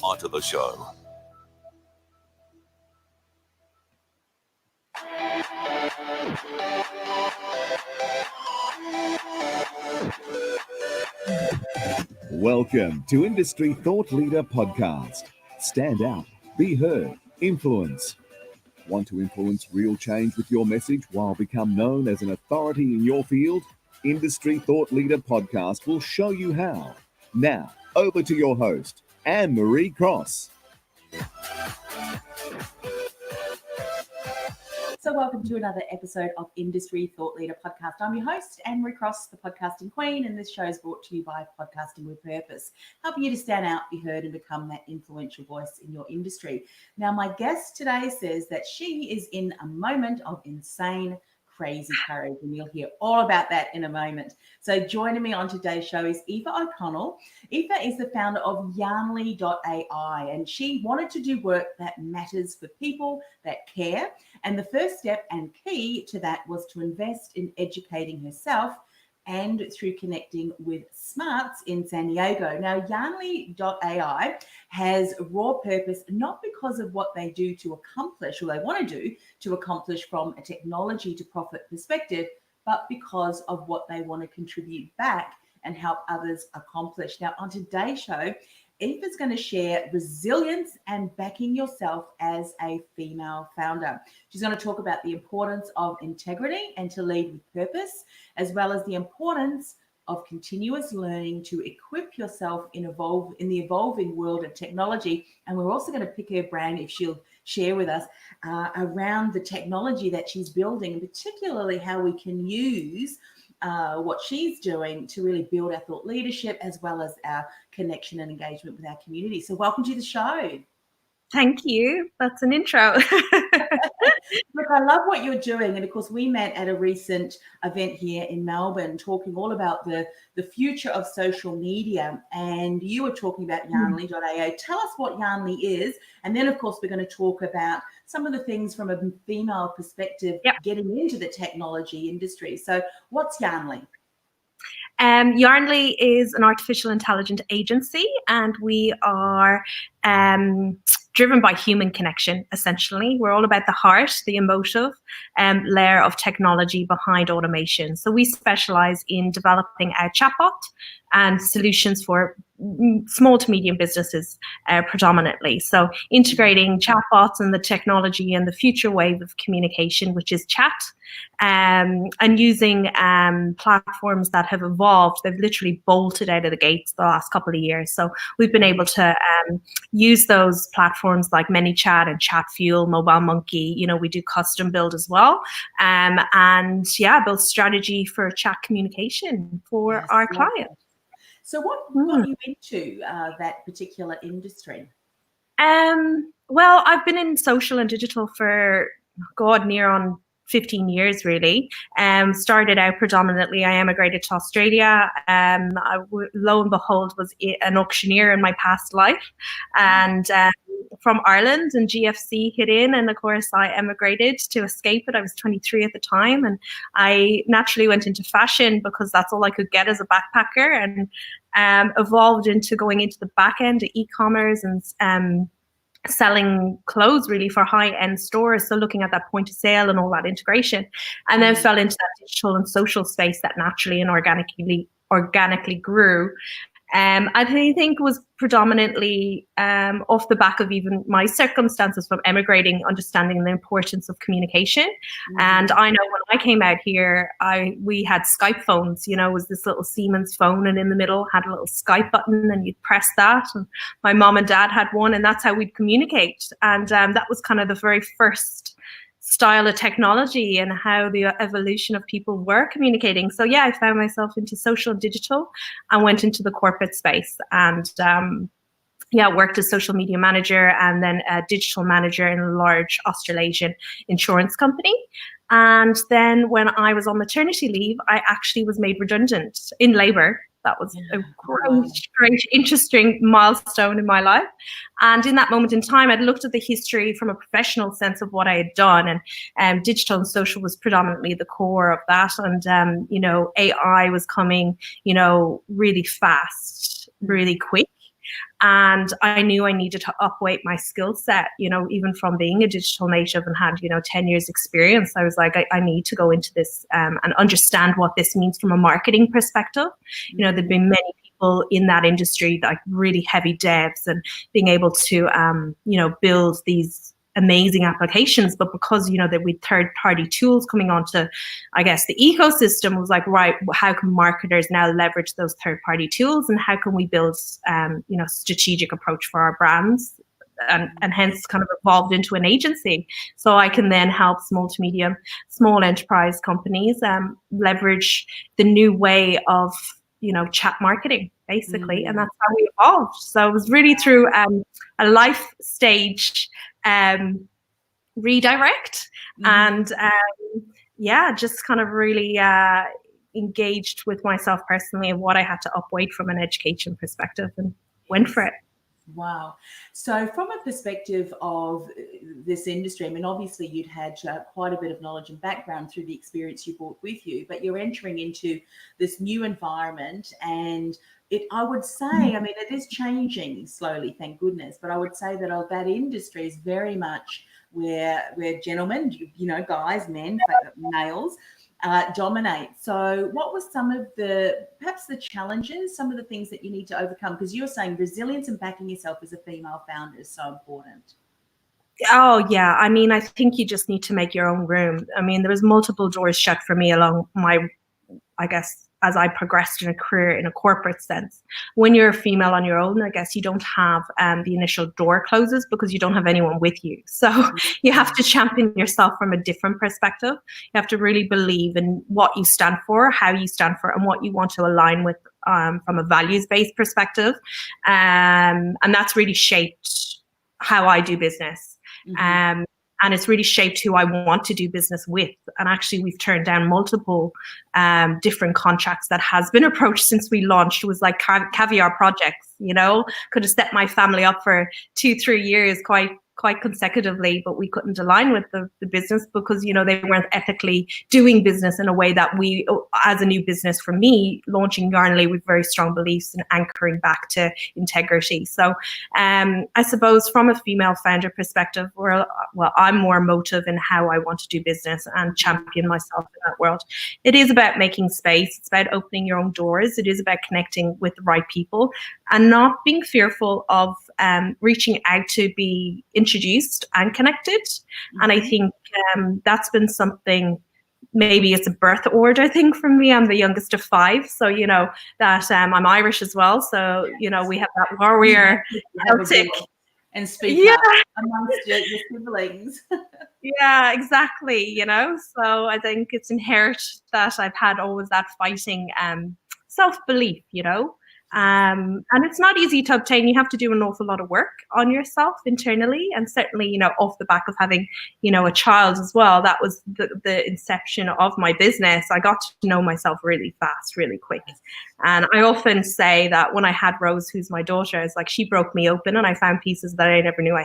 onto the show. Welcome to Industry Thought Leader Podcast. Stand out, be heard, influence. Want to influence real change with your message while become known as an authority in your field? Industry Thought Leader Podcast will show you how. Now, over to your host, Anne-Marie Cross. So welcome to another episode of Industry Thought Leader Podcast. I'm your host, Anne-Marie Cross, the podcasting queen, and this show is brought to you by Podcasting with Purpose, helping you to stand out, be heard, and become that influential voice in your industry. Now, my guest today says that she is in a moment of insane, crazy courage, and you'll hear all about that in a moment. So joining me on today's show is Aoife O'Connell. Aoife is the founder of Yarnly.ai, and she wanted to do work that matters for people that care. And the first step and key to that was to invest in educating herself and through connecting with smarts in San Diego. Now, Yarnly.ai has raw purpose, not because of what they do to accomplish, or they want to do to accomplish from a technology to profit perspective, but because of what they want to contribute back and help others accomplish. Now, on today's show, Aoife is going to share resilience and backing yourself as a female founder. She's going to talk about the importance of integrity and to lead with purpose, as well as the importance of continuous learning to equip yourself in the evolving world of technology. And we're also going to pick her brain, if she'll share with us, around the technology that she's building, and particularly how we can use what she's doing to really build our thought leadership, as well as our connection and engagement with our community. So welcome to the show. Thank you. That's an intro. Look, I love what you're doing. And of course, we met at a recent event here in Melbourne talking all about the future of social media. And you were talking about Yarnly.ai. Tell us what Yarnly is. And then, of course, we're going to talk about some of the things from a female perspective, getting into the technology industry. So what's Yarnly? Yarnly is an artificial intelligence agency, and we are driven by human connection, essentially. We're all about the heart, the emotive layer of technology behind automation. So we specialize in developing a chatbot and solutions for small to medium businesses predominantly. So integrating chatbots and the technology and the future wave of communication, which is chat, and using platforms that have evolved. They've literally bolted out of the gates the last couple of years. So we've been able to use those platforms like ManyChat and ChatFuel, Mobile Monkey. You know, we do custom build as well. Build strategy for chat communication for our clients. So what got you into that particular industry? Well, I've been in social and digital for, near on 15 years, really. Started out predominantly, I emigrated to Australia. Lo and behold, was an auctioneer in my past life. And from Ireland, and GFC hit in, and of course I emigrated to escape it. I was 23 at the time, and I naturally went into fashion because that's all I could get as a backpacker, and evolved into going into the back end of e-commerce and selling clothes really for high-end stores. So looking at that point of sale and all that integration, and then fell into that digital and social space that naturally and organically grew. I think was predominantly off the back of even my circumstances from emigrating, understanding the importance of communication. And I know when I came out here, we had Skype phones. You know, it was this little Siemens phone, and in the middle had a little Skype button, and you'd press that. And my mom and dad had one, and that's how we'd communicate. And that was kind of the very first style of technology and how the evolution of people were communicating. So I found myself into social and digital and went into the corporate space, and worked as social media manager and then a digital manager in a large Australasian insurance company. And then when I was on maternity leave, I actually was made redundant in labour. That was a great, interesting milestone in my life. And in that moment in time, I'd looked at the history from a professional sense of what I had done. And digital and social was predominantly the core of that. And, AI was coming, really fast, really quick. And I knew I needed to upweight my skill set, even from being a digital native and had, 10 years experience. I was like, I need to go into this and understand what this means from a marketing perspective. There'd been many people in that industry, like really heavy devs, and being able to, build these amazing applications, but because that with third-party tools coming onto, I guess, the ecosystem, was like, right, how can marketers now leverage those third-party tools, and how can we build strategic approach for our brands, and hence kind of evolved into an agency, so I can then help small to medium, small enterprise companies leverage the new way of chat marketing, basically. And that's how we evolved. So it was really through a life stage redirect, and just kind of really engaged with myself personally and what I had to upweight from an education perspective, and went for it. Wow. So from a perspective of this industry, I mean, obviously you'd had quite a bit of knowledge and background through the experience you brought with you, but you're entering into this new environment, and I would say, I mean, it is changing slowly, thank goodness, but I would say that that industry is very much where gentlemen, guys, men, males, dominate. So what was some of perhaps the challenges, some of the things that you need to overcome? Because you're saying resilience and backing yourself as a female founder is so important. Oh, yeah. I mean, I think you just need to make your own room. I mean, there was multiple doors shut for me along my, I guess, as I progressed in a career in a corporate sense. When you're a female on your own, I guess you don't have the initial door closes because you don't have anyone with you. So you have to champion yourself from a different perspective. You have to really believe in what you stand for, how you stand for, and what you want to align with from a values-based perspective. And that's really shaped how I do business. And it's really shaped who I want to do business with. And actually, we've turned down multiple different contracts that has been approached since we launched. It was like caviar projects, could have set my family up for 2-3 years quite consecutively, but we couldn't align with the business because, they weren't ethically doing business in a way that we, as a new business, for me, launching Yarnley with very strong beliefs and anchoring back to integrity. So I suppose from a female founder perspective, I'm more emotive in how I want to do business and champion myself in that world. It is about making space. It's about opening your own doors. It is about connecting with the right people and not being fearful of reaching out to be introduced and connected. And I think that's been something, maybe it's a birth order thing for me. I'm the youngest of 5, so that I'm Irish as well, so we have that warrior Celtic and speak up amongst your siblings. Yeah, exactly. So I think it's inherent that I've had always that fighting self-belief, and it's not easy to obtain. You have to do an awful lot of work on yourself internally, and certainly, off the back of having, a child as well. That was the inception of my business. I got to know myself really fast, really quick. And I often say that when I had Rose, who's my daughter, it's like she broke me open and I found pieces that I never knew I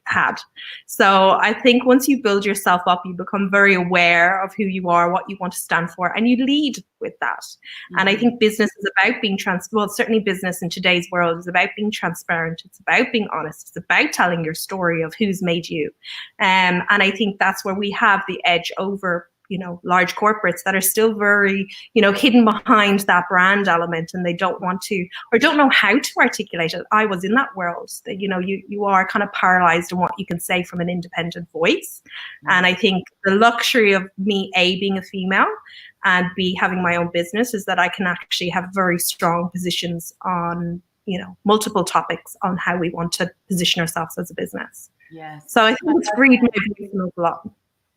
had. So I think once you build yourself up, you become very aware of who you are, what you want to stand for, and you lead with that. And I think business is about being certainly business in today's world is about being transparent. It's about being honest. It's about telling your story of who's made you. And I think that's where we have the edge over large corporates that are still very, hidden behind that brand element, and they don't want to or don't know how to articulate it. I was in that world. That you are kind of paralyzed in what you can say from an independent voice. And I think the luxury of me, A, being a female, and B, having my own business, is that I can actually have very strong positions on, multiple topics on how we want to position ourselves as a business. Yes. So I think it's freed my business a lot.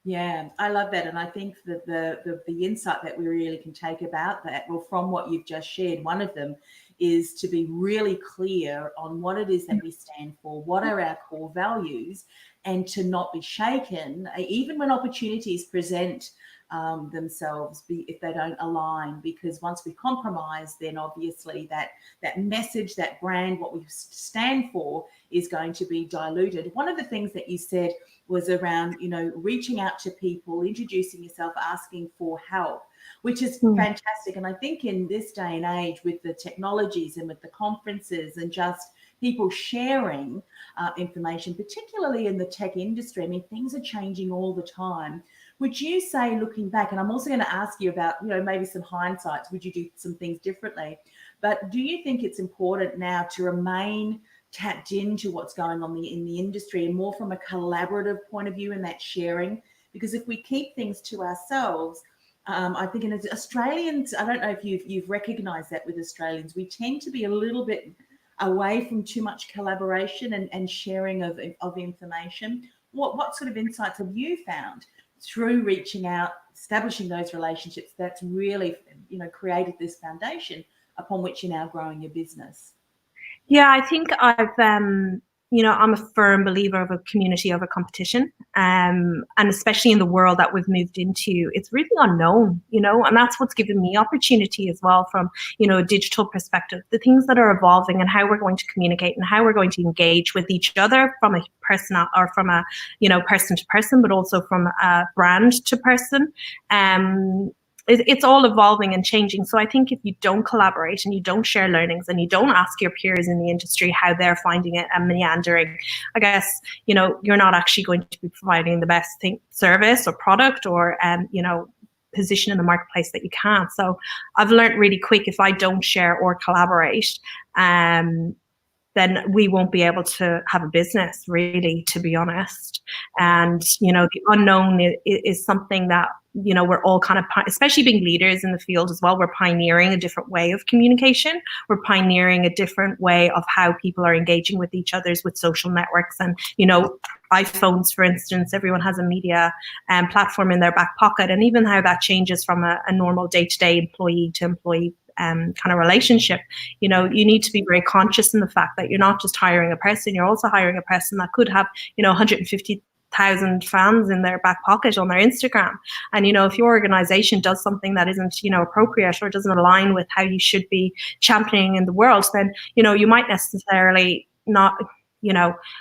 Yeah, I love that. And I think that the insight that we really can take about that, well, from what you've just shared, one of them is to be really clear on what it is that we stand for, what are our core values, and to not be shaken, even when opportunities present themselves, if they don't align, because once we compromise, then obviously that message, that brand, what we stand for is going to be diluted. One of the things that you said was around, reaching out to people, introducing yourself, asking for help, which is fantastic. And I think in this day and age, with the technologies and with the conferences and just people sharing information, particularly in the tech industry. I mean, things are changing all the time. Would you say, looking back, and I'm also going to ask you about, maybe some hindsights, would you do some things differently? But do you think it's important now to remain tapped into what's going on in the industry and more from a collaborative point of view in that sharing? Because if we keep things to ourselves, I think in Australians, I don't know if you've recognised that with Australians, we tend to be a little bit away from too much collaboration and sharing of information. What sort of insights have you found through reaching out, establishing those relationships that's really, created this foundation upon which you're now growing your business? Yeah, I think I'm a firm believer of a community over competition. And especially in the world that we've moved into, it's really unknown, and that's what's given me opportunity as well from, a digital perspective, the things that are evolving and how we're going to communicate and how we're going to engage with each other from a personal or from a, person to person, but also from a brand to person. It's all evolving and changing. So I think if you don't collaborate and you don't share learnings and you don't ask your peers in the industry how they're finding it and meandering, I guess, you're not actually going to be providing the best service or product or, position in the marketplace that you can. So I've learned really quick, if I don't share or collaborate, then we won't be able to have a business, really, to be honest. And, the unknown is something that, we're all kind of, especially being leaders in the field as well, we're pioneering a different way of communication. We're pioneering a different way of how people are engaging with each other with social networks. And, iPhones, for instance, everyone has a media platform in their back pocket. And even how that changes from a normal day-to-day employee to employee kind of relationship, you need to be very conscious in the fact that you're not just hiring a person, you're also hiring a person that could have, 150,000 fans in their back pocket on their Instagram. And, if your organization does something that isn't, appropriate or doesn't align with how you should be championing in the world, then, you might necessarily not,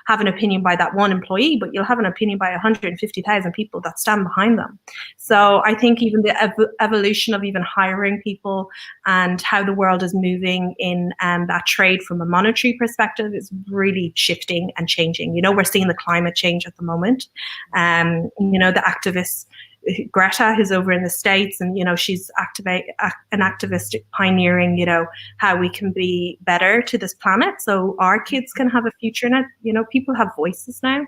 have an opinion by that one employee, but you'll have an opinion by 150,000 people that stand behind them. So I think even the evolution of even hiring people and how the world is moving in that trade from a monetary perspective is really shifting and changing. We're seeing the climate change at the moment. The activists, Greta, who's over in the States, and she's an activist pioneering how we can be better to this planet so our kids can have a future in it. People have voices now,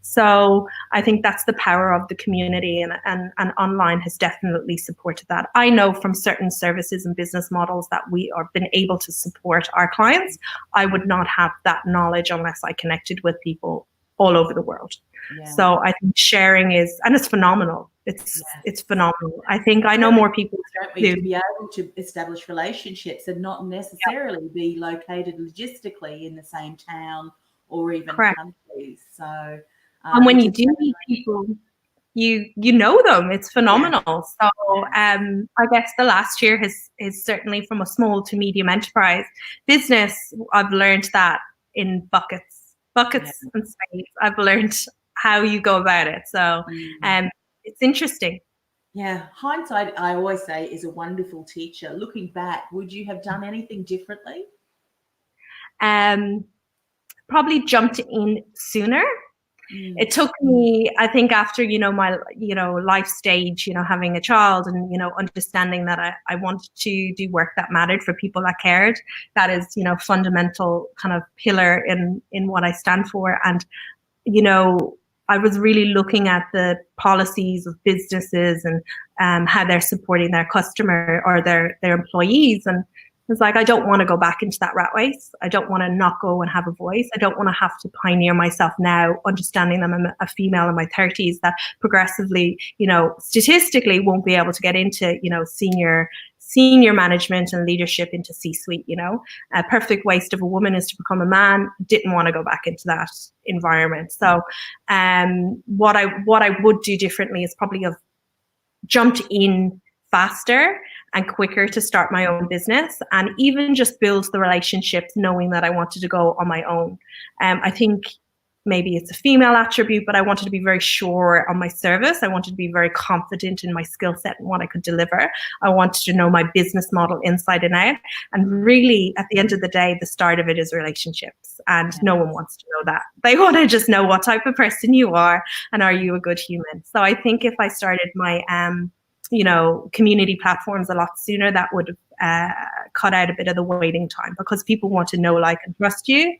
so I think that's the power of the community, and online has definitely supported that. I know from certain services and business models that we are been able to support our clients. I would not have that knowledge unless I connected with people all over the world. Yeah. So I think sharing it's phenomenal. It's phenomenal. I think I know more people to be able to establish relationships and not necessarily be located logistically in the same town or even countries. So and when you do meet people, you know them. It's phenomenal. Yeah. So I guess the last year is certainly from a small to medium enterprise business. I've learned that in buckets and spades. I've learned how you go about it. So it's interesting. Yeah. Hindsight, I always say, is a wonderful teacher. Looking back, would you have done anything differently? Probably jumped in sooner. It took me, I think, after, my, life stage, having a child and, understanding that I wanted to do work that mattered for people that cared. That is, fundamental kind of pillar in what I stand for. And, I was really looking at the policies of businesses and how they're supporting their customer or their employees. And it's like, I don't want to go back into that rat race. I don't want to not go and have a voice. I don't want to have to pioneer myself now, understanding that I'm a female in my 30s that progressively, statistically won't be able to get into, senior management and leadership into C-suite. A perfect waste of a woman is to become a man. Didn't want to go back into that environment. So what I would do differently is probably have jumped in faster and quicker to start my own business and even just build the relationships knowing that I wanted to go on my own. I think maybe it's a female attribute, but I wanted to be very sure on my service. I wanted to be very confident in my skill set and what I could deliver. I wanted to know my business model inside and out. And really, at the end of the day, the start of it is relationships. And no one wants to know that. They want to just know what type of person you are and are you a good human. So I think if I started my community platforms a lot sooner, that would cut out a bit of the waiting time, because people want to know, like, and trust you.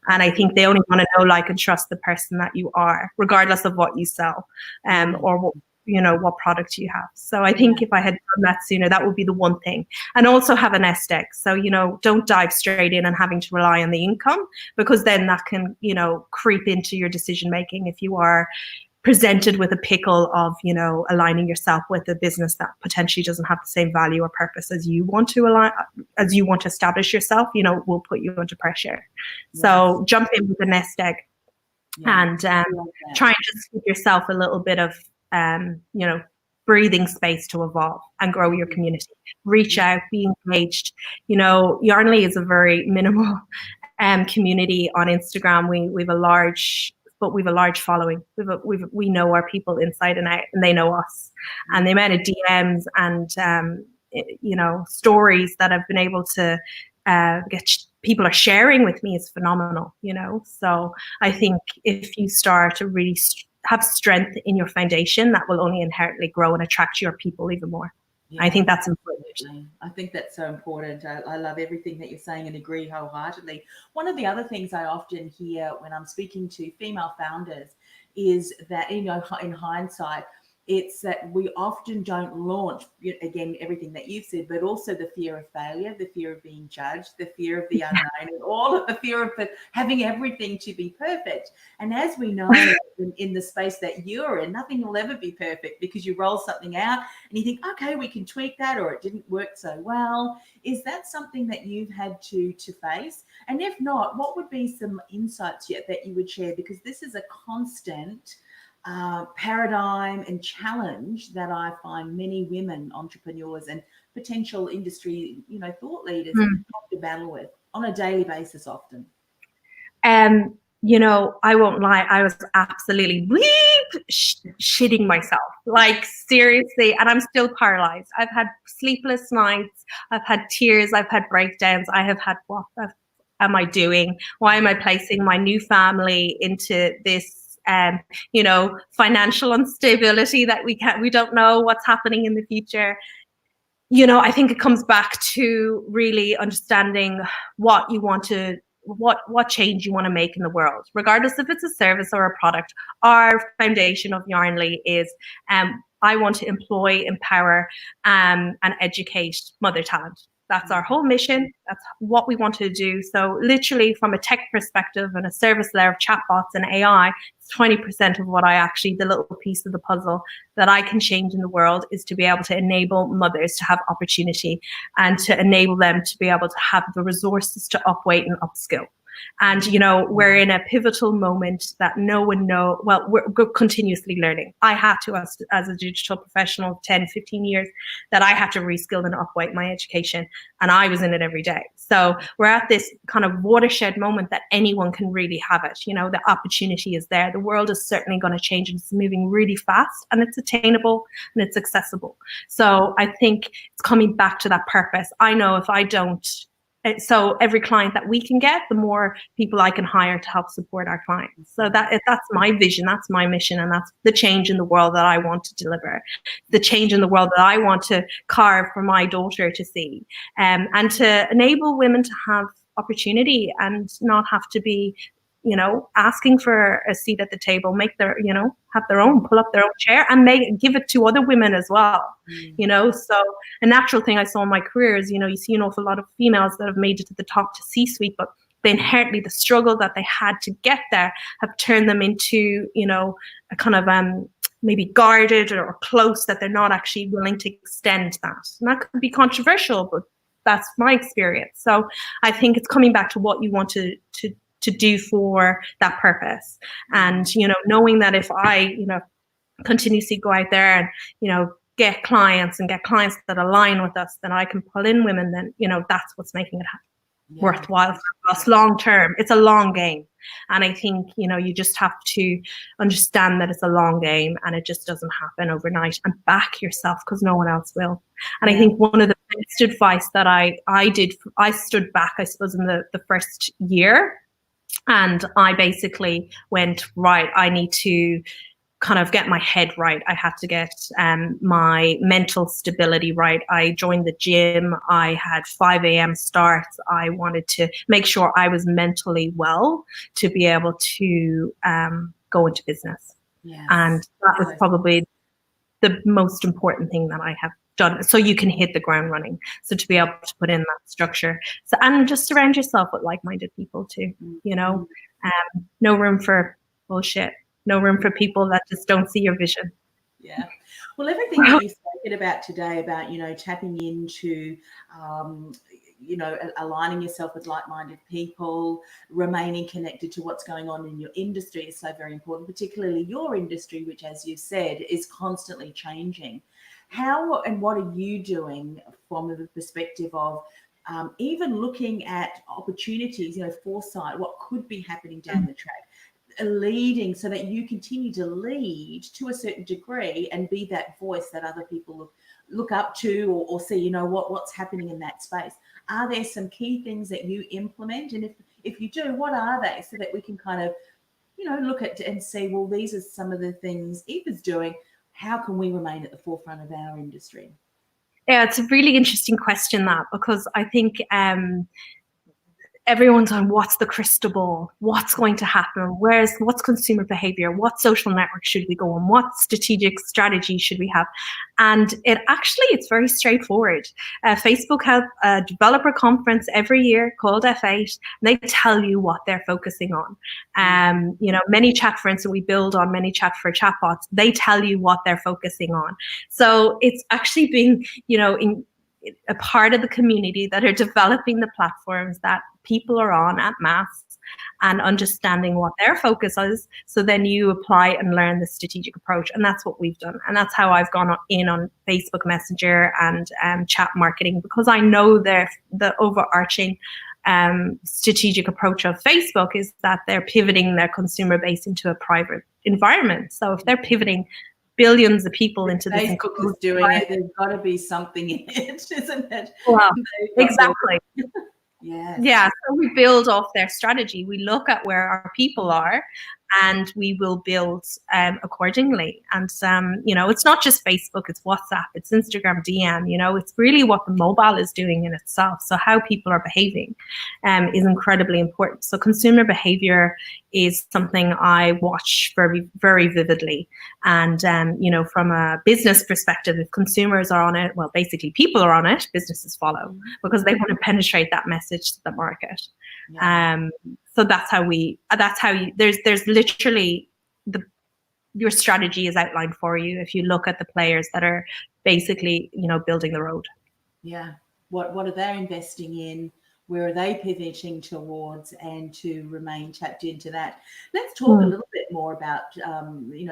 And I think they only want to know, like, and trust the person that you are, regardless of what you sell or what product you have. So I think if I had done that sooner, that would be the one thing. And also have a nest egg. So, don't dive straight in and having to rely on the income, because then that can, creep into your decision making if you are presented with a pickle of, aligning yourself with a business that potentially doesn't have the same value or purpose as you want to establish yourself, will put you under pressure. Yes. So jump in with a nest egg and try and just give yourself a little bit of, breathing space to evolve and grow your community. Reach out, be engaged. Yarnley is a very minimal community on Instagram. We have a large following. We know our people inside and out, and they know us. And the amount of DMs and stories that I've been able to get people are sharing with me is phenomenal. So I think if you start to really have strength in your foundation, that will only inherently grow and attract your people even more. Yeah, I think that's important. Absolutely. I think that's so important. I love everything that you're saying and agree wholeheartedly. One of the other things I often hear when I'm speaking to female founders is that, in hindsight, it's that we often don't launch, again, everything that you've said, but also the fear of failure, the fear of being judged, the fear of the unknown, and all of the fear of having everything to be perfect. And as we know, in the space that you're in, nothing will ever be perfect, because you roll something out and you think, okay, we can tweak that, or it didn't work so well. Is that something that you've had to face? And if not, what would be some insights that you would share? Because this is a constant paradigm and challenge that I find many women entrepreneurs and potential industry, thought leaders have to battle with on a daily basis often. I won't lie, I was absolutely shitting myself, like, seriously, and I'm still paralyzed. I've had sleepless nights, I've had tears, I've had breakdowns, I have had, what am I doing? Why am I placing my new family into this financial instability that we don't know what's happening in the future? I think it comes back to really understanding what you want to, what change you want to make in the world, regardless if it's a service or a product. Our foundation of Yarnley is I want to employ, empower, and educate mother talent. That's our whole mission. That's what we want to do. So literally, from a tech perspective and a service layer of chatbots and AI, it's 20% of what the little piece of the puzzle that I can change in the world is to be able to enable mothers to have opportunity and to enable them to be able to have the resources to upweight and upskill. And, we're in a pivotal moment that no one knows. Well, we're continuously learning. I had to, as a digital professional of 10, 15 years, that I had to reskill and upweight my education. And I was in it every day. So we're at this kind of watershed moment that anyone can really have it. The opportunity is there. The world is certainly going to change, and it's moving really fast, and it's attainable and it's accessible. So I think it's coming back to that purpose. I know if I don't, so every client that we can get, the more people I can hire to help support our clients. So that's my vision, that's my mission, and that's the change in the world that I want to deliver, the change in the world that I want to carve for my daughter to see, and to enable women to have opportunity and not have to be, asking for a seat at the table, make their, have their own, pull up their own chair and give it to other women as well. So a natural thing I saw in my career is, you see an awful lot of females that have made it to the top, to C-suite, but inherently the struggle that they had to get there have turned them into, a kind of maybe guarded or close, that they're not actually willing to extend that. And that could be controversial, but that's my experience. So I think it's coming back to what you want to do for that purpose. And, knowing that if I, continuously go out there and, get clients that align with us, then I can pull in women, then, that's what's making it happen. worthwhile for us long term. It's a long game. And I think, you just have to understand that it's a long game and it just doesn't happen overnight, and back yourself because no one else will. And I think one of the best advice that I did, I stood back, I suppose, in the first year, and I basically went, right, I need to kind of get my head right. I had to get my mental stability right. I joined the gym. I had 5 a.m. starts. I wanted to make sure I was mentally well to be able to go into business. And that was probably the most important thing that I have done. So you can hit the ground running. So to be able to put in that structure. So, and just surround yourself with like-minded people too, no room for bullshit. No room for people that just don't see your vision. Yeah. Well, everything that you've spoken about today about, tapping into, aligning yourself with like-minded people, remaining connected to what's going on in your industry is so very important, particularly your industry, which, as you said, is constantly changing. How and what are you doing from the perspective of even looking at opportunities, foresight, what could be happening down the track? Leading so that you continue to lead to a certain degree and be that voice that other people look up to or see, what's happening in that space. Are there some key things that you implement? And if you do, what are they, so that we can kind of, look at and see, well, these are some of the things Aoife's doing. How can we remain at the forefront of our industry? Yeah, it's a really interesting question, that, because I think everyone's on what's the crystal ball, what's going to happen, what's consumer behavior, what social network should we go on, what strategic strategy should we have? And it's very straightforward. Facebook have a developer conference every year called F8, and they tell you what they're focusing on. ManyChat, for instance, we build on ManyChat for chatbots. They tell you what they're focusing on. So it's actually being, a part of the community that are developing the platforms that people are on at mass and understanding what their focus is. So then you apply and learn the strategic approach. And that's what we've done. And that's how I've gone in on Facebook Messenger and chat marketing, because I know the overarching strategic approach of Facebook is that they're pivoting their consumer base into a private environment. So if they're pivoting billions of people into this. Facebook is doing it. There's got to be something in it, isn't it? Well, exactly. Yes. Yeah. So we build off their strategy. We look at where our people are, and we will build accordingly. And it's not just Facebook, it's WhatsApp, it's Instagram DM, it's really what the mobile is doing in itself. So how people are behaving is incredibly important. So consumer behavior is something I watch very, very vividly. And, from a business perspective, if consumers are on it, well, basically people are on it, businesses follow, because they want to penetrate that message to the market. Yeah. So that's how there's literally your strategy is outlined for you if you look at the players that are basically, building the road. Yeah. What are they investing in? Where are they pivoting towards, and to remain tapped into that? Let's talk a little bit more about,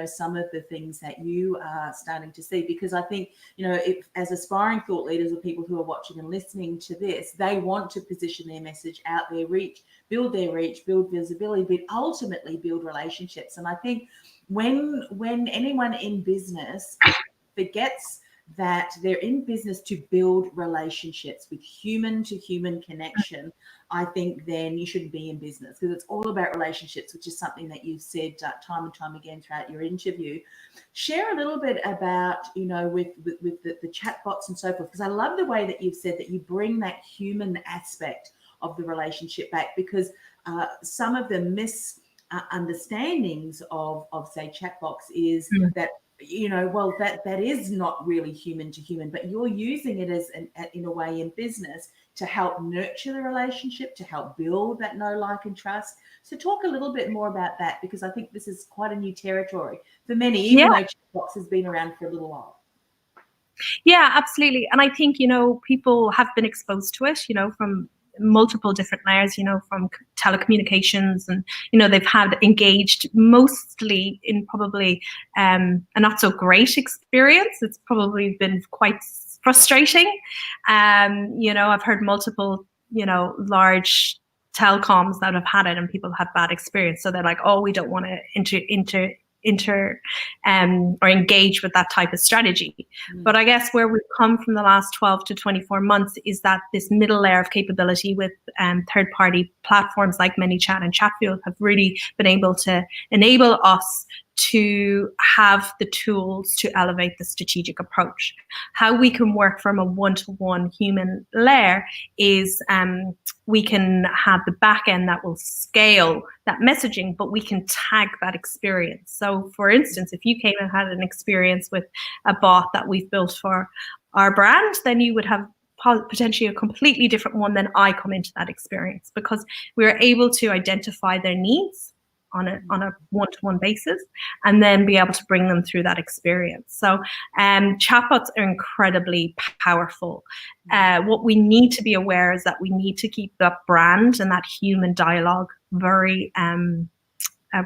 some of the things that you are starting to see, because I think, if, as aspiring thought leaders or people who are watching and listening to this, they want to position their message out there, build visibility, but ultimately build relationships. And I think when anyone in business forgets that they're in business to build relationships with human-to-human connection, I think then you shouldn't be in business, because it's all about relationships, which is something that you've said time and time again throughout your interview. Share a little bit about, with the chatbots and so forth, because I love the way that you've said that you bring that human aspect of the relationship back, because some of the misunderstandings of say chatbots is that that is not really human to human, but you're using it as in a way in business to help nurture the relationship, to help build that know, like, and trust. So talk a little bit more about that, because I think this is quite a new territory for many, even though chatbots has been around for a little while. Yeah, absolutely. And I think, people have been exposed to it, from multiple different layers, from telecommunications, and, they've had engaged mostly in probably a not so great experience. It's probably been quite frustrating. I've heard multiple large telecoms that have had it and people have bad experience. So they're like, oh, we don't want to or engage with that type of strategy. But I guess where we've come from the last 12 to 24 months is that this middle layer of capability with third-party platforms like ManyChat and Chatfuel have really been able to enable us to have the tools to elevate the strategic approach. How we can work from a one-to-one human layer is we can have the back end that will scale that messaging, but we can tag that experience. So for instance, if you came and had an experience with a bot that we've built for our brand, then you would have potentially a completely different one than I come into that experience, because we're able to identify their needs on a one-to-one basis and then be able to bring them through that experience. So chatbots are incredibly powerful. What we need to be aware is that we need to keep that brand and that human dialogue very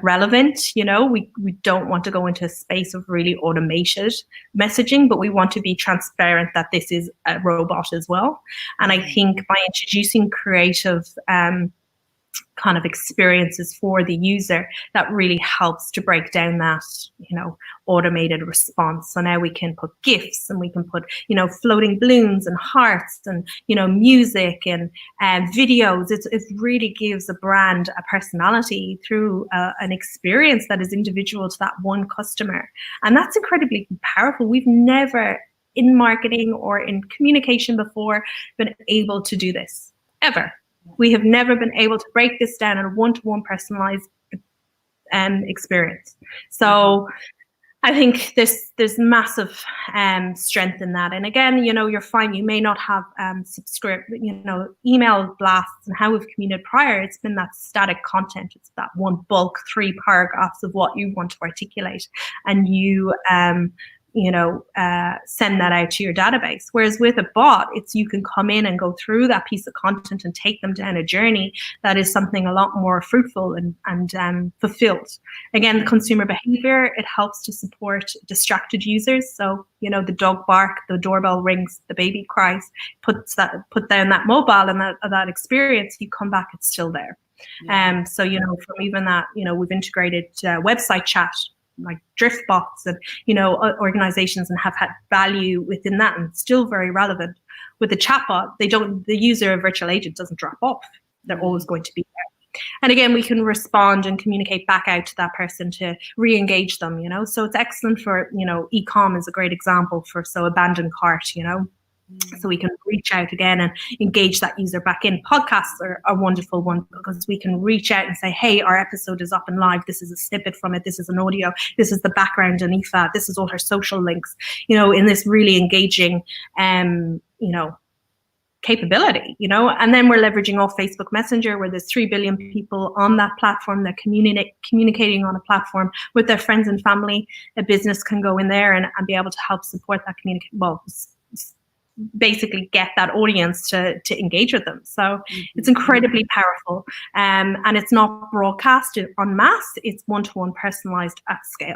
relevant. We don't want to go into a space of really automated messaging, but we want to be transparent that this is a robot as well. And I think by introducing creative kind of experiences for the user, that really helps to break down that automated response. So now we can put GIFs and we can put floating balloons and hearts and music and videos. It really gives a brand a personality through an experience that is individual to that one customer, and that's incredibly powerful. We've never in marketing or in communication before been able to do this ever. We have never been able to break this down in a one-to-one personalized experience. So I think there's massive strength in that. And again, you're fine. You may not have email blasts and how we've communicated prior. It's been that static content. It's that one bulk 3 paragraphs of what you want to articulate, and you send that out to your database. Whereas with a bot, you can come in and go through that piece of content and take them down a journey that is something a lot more fruitful and fulfilled. Again, consumer behavior, it helps to support distracted users. So, the dog bark, the doorbell rings, the baby cries, put down that mobile and that experience, you come back, it's still there. Yeah. So, from even that, we've integrated website chat, like drift bots and organizations, and have had value within that and still very relevant. With the chatbot, the user virtual agent doesn't drop off. They're always going to be there. And again, we can respond and communicate back out to that person to re-engage them, So it's excellent for, e-com is a great example for abandoned cart, So we can reach out again and engage that user back in. Podcasts are a wonderful one because we can reach out and say, hey, our episode is up and live. This is a snippet from it. This is an audio. This is the background on Aoife. This is all her social links, in this really engaging, capability, and then we're leveraging off Facebook Messenger, where there's 3 billion people on that platform that communicating on a platform with their friends and family. A business can go in there and be able to help support that basically get that audience to engage with them. So it's incredibly powerful. And it's not broadcast en masse, it's one-to-one personalized at scale.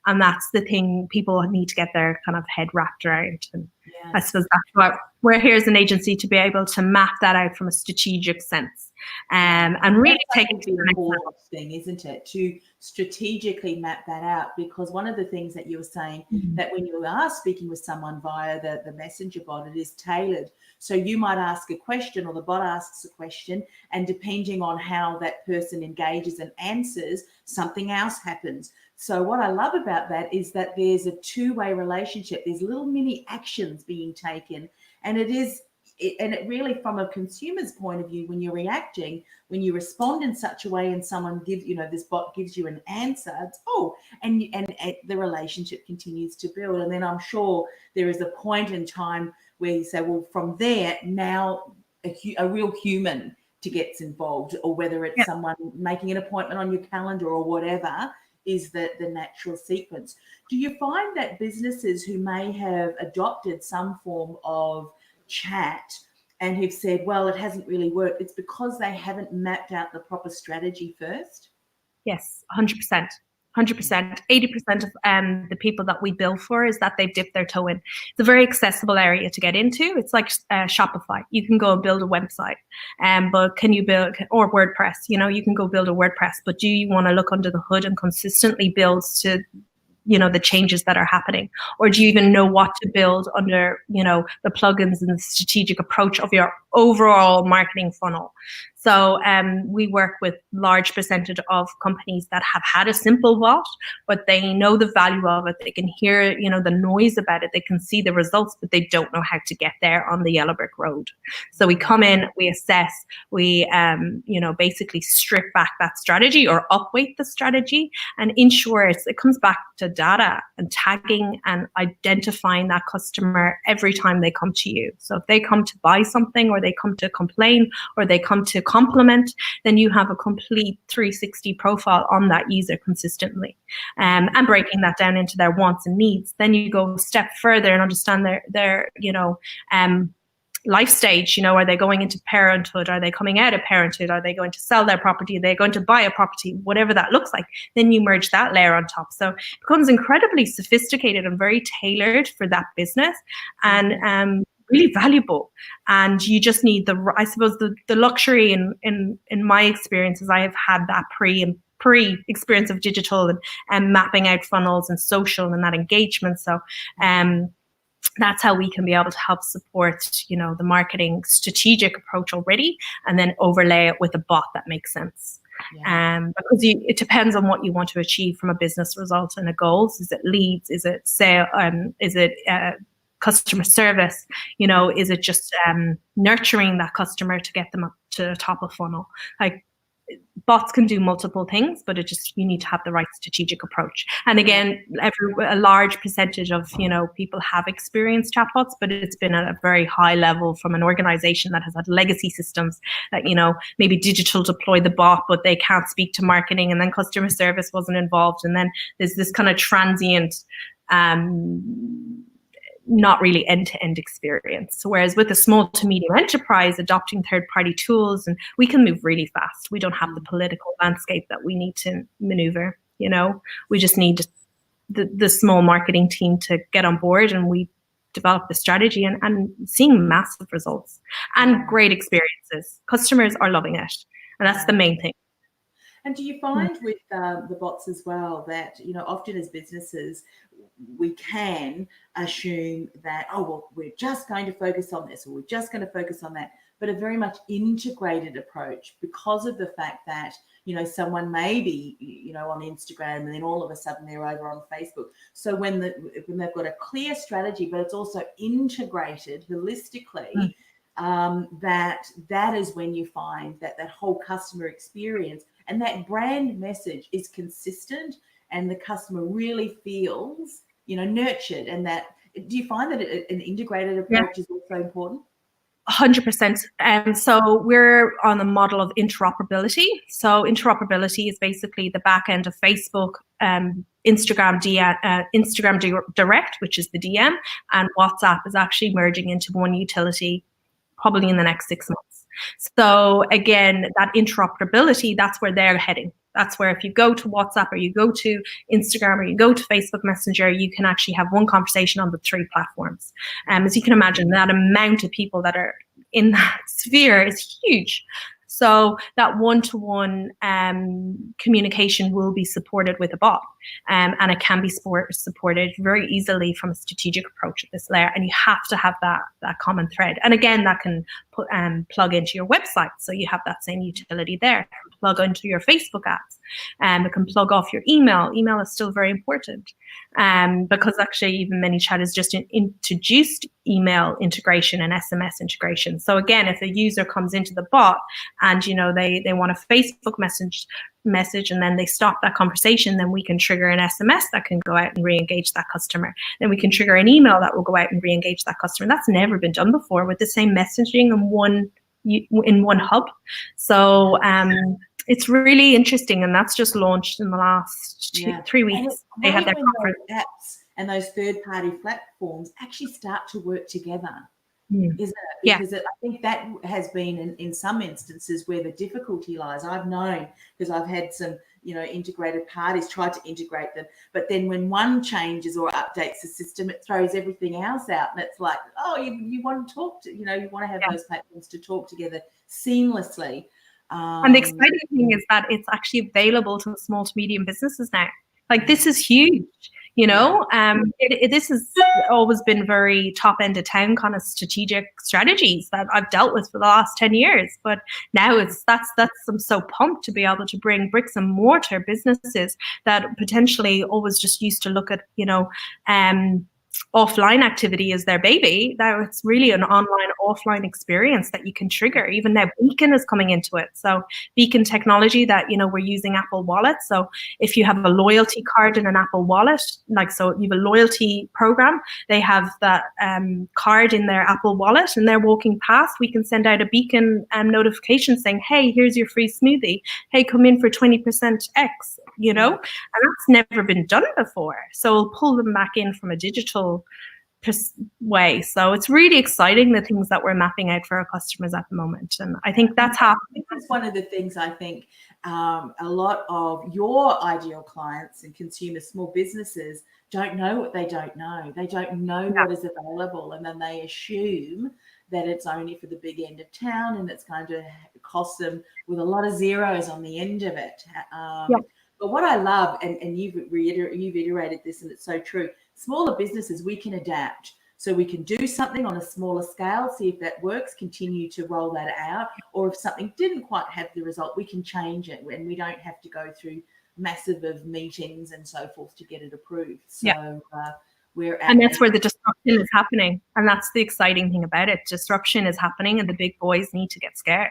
And that's the thing people need to get their kind of head wrapped around. And I suppose that's what we're here as an agency, to be able to map that out from a strategic sense. And really take it to the next thing, isn't it? To strategically map that out, because one of the things that you were saying, that when you are speaking with someone via the messenger bot, it is tailored. So you might ask a question, or the bot asks a question, and depending on how that person engages and answers, something else happens. So what I love about that is that there's a two-way relationship. There's little mini actions being taken, and it really, from a consumer's point of view, when you're reacting, when you respond in such a way and someone gives, this bot gives you an answer, it's, and the relationship continues to build. And then I'm sure there is a point in time where you say, well, from there, now a real human gets involved, or whether it's someone making an appointment on your calendar or whatever is the natural sequence. Do you find that businesses who may have adopted some form of chat and who've said, well, it hasn't really worked, it's because they haven't mapped out the proper strategy first? Yes, 100%. 100%. 80% of the people that we bill for is that they've dipped their toe in. It's a very accessible area to get into. It's like Shopify. You can go and build a website, but can you build, or WordPress, you can go build a WordPress, but do you want to look under the hood and consistently build to the changes that are happening? Or do you even know what to build under, the plugins and the strategic approach of your overall marketing funnel? So we work with large percentage of companies that have had a simple bot, but they know the value of it. They can hear, the noise about it. They can see the results, but they don't know how to get there on the yellow brick road. So we come in, we assess, we, basically strip back that strategy or upweight the strategy and ensure it comes back to data and tagging and identifying that customer every time they come to you. So if they come to buy something, or they come to complain, or they come to compliment, then you have a complete 360 profile on that user consistently, and breaking that down into their wants and needs. Then you go a step further and understand their life stage. Are they going into parenthood? Are they coming out of parenthood? Are they going to sell their property? Are they going to buy a property? Whatever that looks like, then you merge that layer on top. So it becomes incredibly sophisticated and very tailored for that business, and really valuable. And you just need I suppose the luxury in my experiences, I have had that pre experience of digital and mapping out funnels and social and that engagement. So that's how we can be able to help support, the marketing strategic approach already, and then overlay it with a bot that makes sense. Yeah. Because it depends on what you want to achieve from a business result and a goals. Is it leads? Is it sale? Is it customer service? Is it just nurturing that customer to get them up to the top of funnel? Like, bots can do multiple things, but you need to have the right strategic approach. And again, a large percentage of people have experienced chatbots, but it's been at a very high level from an organization that has had legacy systems that maybe digital deploy the bot, but they can't speak to marketing, and then customer service wasn't involved, and then there's this kind of transient not really end-to-end experience. Whereas with a small to medium enterprise adopting third-party tools, and we can move really fast. We don't have the political landscape that we need to maneuver. We just need the small marketing team to get on board, and we develop the strategy and seeing massive results and great experiences. Customers are loving it, and that's the main thing. And do you find with the bots as well that, often as businesses, we can assume that, we're just going to focus on this, or we're just going to focus on that, but a very much integrated approach, because of the fact that, someone may be, on Instagram, and then all of a sudden they're over on Facebook. So when they've got a clear strategy, but it's also integrated holistically, that is when you find that whole customer experience and that brand message is consistent, and the customer really feels, nurtured. And that, do you find that an integrated approach is also important? 100%. So we're on a model of interoperability. So interoperability is basically the back end of Facebook, Instagram Direct, which is the DM, and WhatsApp is actually merging into one utility probably in the next 6 months. So again, that interoperability, that's where they're heading. That's where if you go to WhatsApp, or you go to Instagram, or you go to Facebook Messenger, you can actually have one conversation on the 3 platforms. As you can imagine, that amount of people that are in that sphere is huge. So that one-to-one communication will be supported with a bot, and it can be supported very easily from a strategic approach at this layer. And you have to have that common thread. And again, that can plug into your website, so you have that same utility there. It can plug into your Facebook ads, it can plug off your email. Email is still very important, because actually even ManyChat has just introduced email integration and SMS integration. So again, if a user comes into the bot and they want a Facebook message and then they stop that conversation, then we can trigger an SMS that can go out and re-engage that customer. Then we can trigger an email that will go out and re-engage that customer. That's never been done before with the same messaging in one hub. So it's really interesting, and that's just launched in the last 3 weeks. They had their conference. Apps and those third-party platforms actually start to work together, isn't it? Because I think that has been in some instances where the difficulty lies. I've known, because I've had some integrated parties, tried to integrate them. But then when one changes or updates the system, it throws everything else out. And it's like, oh, you want to talk to, you want to have those platforms to talk together seamlessly. And the exciting thing is that it's actually available to small to medium businesses now. Like, this is huge. This has always been very top end of town kind of strategic strategies that I've dealt with for the last 10 years. But now I'm so pumped to be able to bring bricks and mortar businesses that potentially always just used to look at, offline activity as their baby. Now it's really an online offline experience that you can trigger. Even now Beacon is coming into it. So Beacon technology that, we're using Apple Wallet. So if you have a loyalty card in an Apple Wallet, so you have a loyalty program, they have that card in their Apple Wallet and they're walking past, we can send out a Beacon notification saying, hey, here's your free smoothie. Hey, come in for 20% X, and that's never been done before. So we'll pull them back in from a digital way. So it's really exciting, the things that we're mapping out for our customers at the moment. And I think that's happening. That's one of the things I think a lot of your ideal clients and consumers, small businesses, don't know what they don't know. They don't know what is available, and then they assume that it's only for the big end of town and it's going to cost them with a lot of zeros on the end of it. But what I love, and you've iterated this, and it's so true, smaller businesses, we can adapt. So we can do something on a smaller scale, see if that works, continue to roll that out. Or if something didn't quite have the result, we can change it, and we don't have to go through massive of meetings and so forth to get it approved. So and that's where the disruption is happening. And that's the exciting thing about it. Disruption is happening and the big boys need to get scared.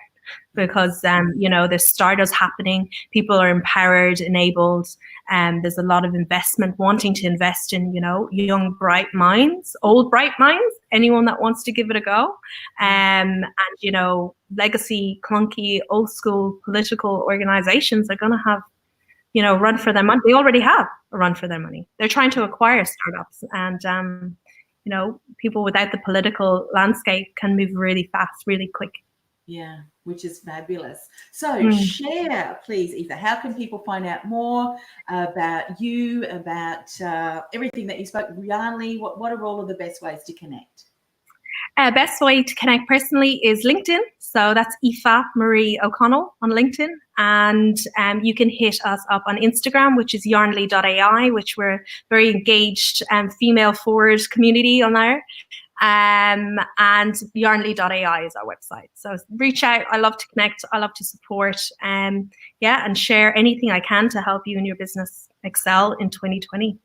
Because there's startups happening, people are empowered, enabled, and there's a lot of investment wanting to invest in young bright minds, old bright minds, anyone that wants to give it a go. And legacy clunky old school political organizations are going to have run for their money. They already have a run for their money. They're trying to acquire startups, and people without the political landscape can move really fast, really quick. Yeah, which is fabulous. So share, please, Aoife, how can people find out more about you, about everything that you spoke, Yarnley? What are all of the best ways to connect? Best way to connect personally is LinkedIn. So that's Aoife Marie O'Connell on LinkedIn. And you can hit us up on Instagram, which is yarnley.ai, which we're very engaged female forward community on there. And yarnley.ai is our website. So reach out. I love to connect. I love to support. And share anything I can to help you and your business excel in 2020.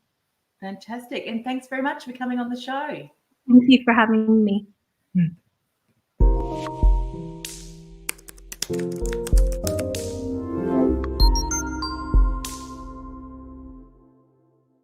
Fantastic. And thanks very much for coming on the show. Thank you for having me.